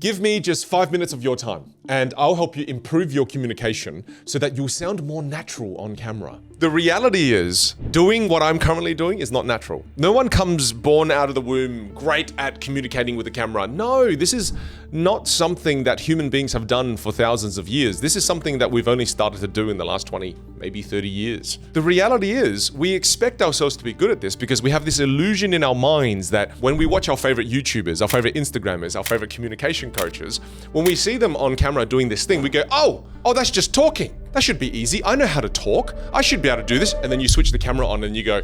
Give me just 5 minutes of your time and I'll help you improve your communication so that you'll sound more natural on camera. The reality is, doing what I'm currently doing is not natural. No one comes born out of the womb great at communicating with the camera. No, this is not something that human beings have done for thousands of years. This is something that we've only started to do in the last 20, maybe 30 years. The reality is, we expect ourselves to be good at this because we have this illusion in our minds that when we watch our favorite YouTubers, our favorite Instagrammers, our favorite communication coaches, when we see them on camera doing this thing, we go, oh, that's just talking. That should be easy. I know how to talk. I should be able to do this. And then you switch the camera on and you go,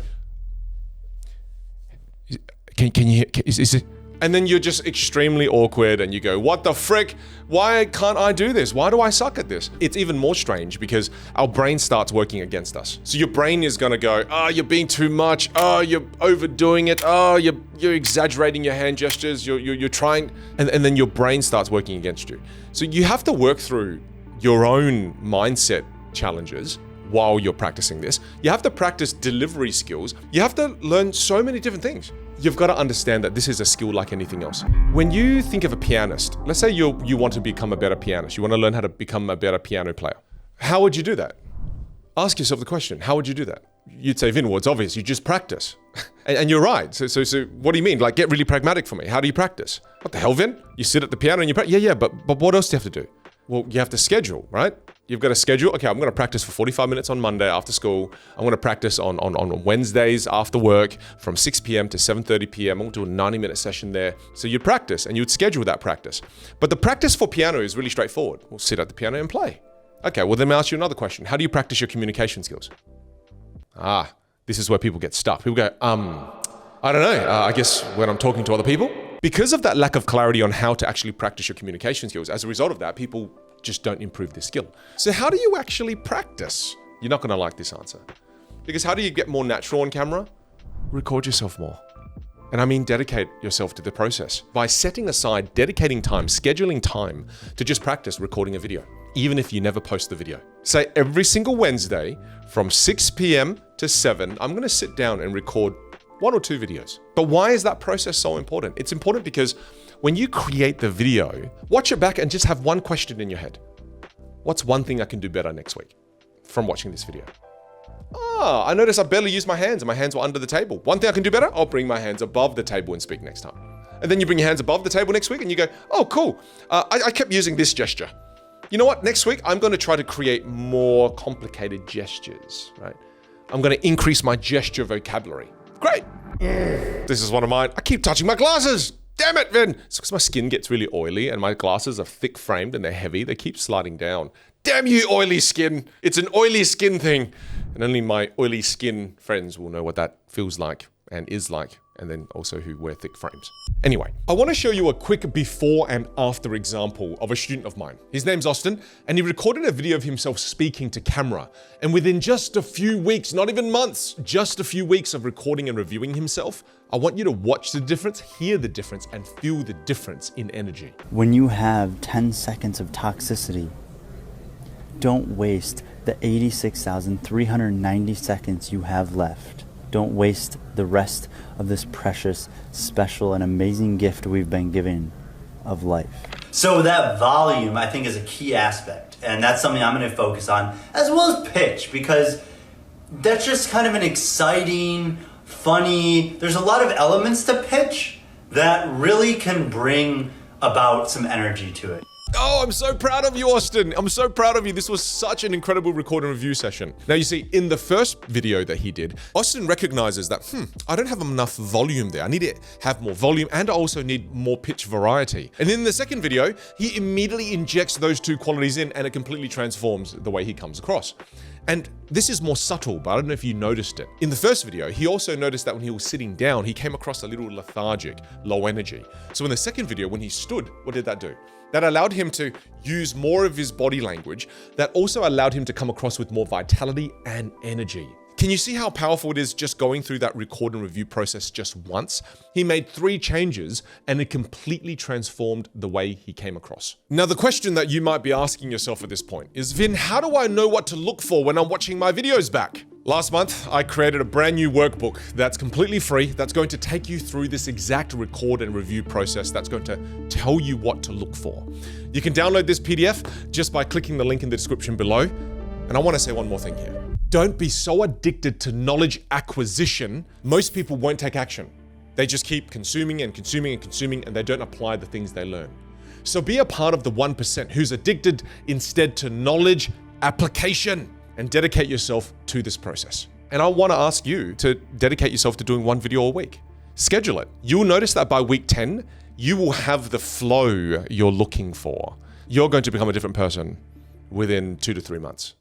can you hear, is it? And then you're just extremely awkward and you go, what the frick? Why can't I do this? Why do I suck at this? It's even more strange because our brain starts working against us. So your brain is gonna go, oh, you're being too much. Oh, you're overdoing it. Oh, you're exaggerating your hand gestures. You're trying, and then your brain starts working against you. So you have to work through your own mindset challenges while you're practicing this. You have to practice delivery skills. You have to learn so many different things. You've got to understand that this is a skill like anything else. When you think of a pianist, let's say you want to become a better pianist. You want to learn how to become a better piano player. How would you do that? Ask yourself the question, how would you do that? You'd say, Vin, well, it's obvious, you just practice. and you're right. So what do you mean? Like, get really pragmatic for me. How do you practice? What the hell, Vin? You sit at the piano and you practice? Yeah, but what else do you have to do? Well, you have to schedule, right? You've got to schedule, okay, I'm gonna practice for 45 minutes on Monday after school. I'm gonna practice on Wednesdays after work from 6 p.m. to 7:30 p.m. I'm gonna do a 90-minute session there. So you'd practice and you'd schedule that practice. But the practice for piano is really straightforward. We'll sit at the piano and play. Okay, well then I'll ask you another question. How do you practice your communication skills? This is where people get stuck. People go, I don't know, I guess when I'm talking to other people. Because of that lack of clarity on how to actually practice your communication skills, as a result of that, people just don't improve their skill. So how do you actually practice? You're not gonna like this answer. Because how do you get more natural on camera? Record yourself more. And I mean dedicate yourself to the process. By setting aside, dedicating time, scheduling time to just practice recording a video, even if you never post the video. Say every single Wednesday from 6 p.m. to 7, I'm gonna sit down and record 1 or 2 videos. But why is that process so important? It's important because when you create the video, watch it back and just have one question in your head. What's one thing I can do better next week from watching this video? I noticed I barely used my hands and my hands were under the table. One thing I can do better, I'll bring my hands above the table and speak next time. And then you bring your hands above the table next week and you go, oh, cool. I kept using this gesture. You know what? Next week, I'm gonna try to create more complicated gestures, right? I'm gonna increase my gesture vocabulary. Great. This is one of mine. I keep touching my glasses. Damn it, Vin. It's because my skin gets really oily and my glasses are thick framed and they're heavy. They keep sliding down. Damn you, oily skin. It's an oily skin thing. And only my oily skin friends will know what that feels like and is like, and then also who wear thick frames. Anyway, I want to show you a quick before and after example of a student of mine. His name's Austin, and he recorded a video of himself speaking to camera. And within just a few weeks, not even months, just a few weeks of recording and reviewing himself, I want you to watch the difference, hear the difference, and feel the difference in energy. When you have 10 seconds of toxicity, don't waste the 86,390 seconds you have left. Don't waste the rest of this precious, special, and amazing gift we've been given of life. So that volume, I think, is a key aspect. And that's something I'm going to focus on, as well as pitch, because that's just kind of an exciting, funny, there's a lot of elements to pitch that really can bring about some energy to it. Oh, I'm so proud of you, Austin. I'm so proud of you. This was such an incredible record and review session. Now, you see, in the first video that he did, Austin recognizes that, I don't have enough volume there. I need to have more volume and I also need more pitch variety. And in the second video, he immediately injects those two qualities in and it completely transforms the way he comes across. And this is more subtle, but I don't know if you noticed it. In the first video, he also noticed that when he was sitting down, he came across a little lethargic, low energy. So in the second video, when he stood, what did that do? That allowed him to use more of his body language. That also allowed him to come across with more vitality and energy. Can you see how powerful it is just going through that record and review process just once? He made 3 changes and it completely transformed the way he came across. Now, the question that you might be asking yourself at this point is, Vin, how do I know what to look for when I'm watching my videos back? Last month, I created a brand new workbook that's completely free, that's going to take you through this exact record and review process that's going to tell you what to look for. You can download this PDF just by clicking the link in the description below. And I want to say one more thing here. Don't be so addicted to knowledge acquisition, most people won't take action. They just keep consuming and consuming and consuming, and they don't apply the things they learn. So be a part of the 1% who's addicted instead to knowledge application, and dedicate yourself to this process. And I want to ask you to dedicate yourself to doing one video a week. Schedule it. You'll notice that by week 10, you will have the flow you're looking for. You're going to become a different person within 2 to 3 months.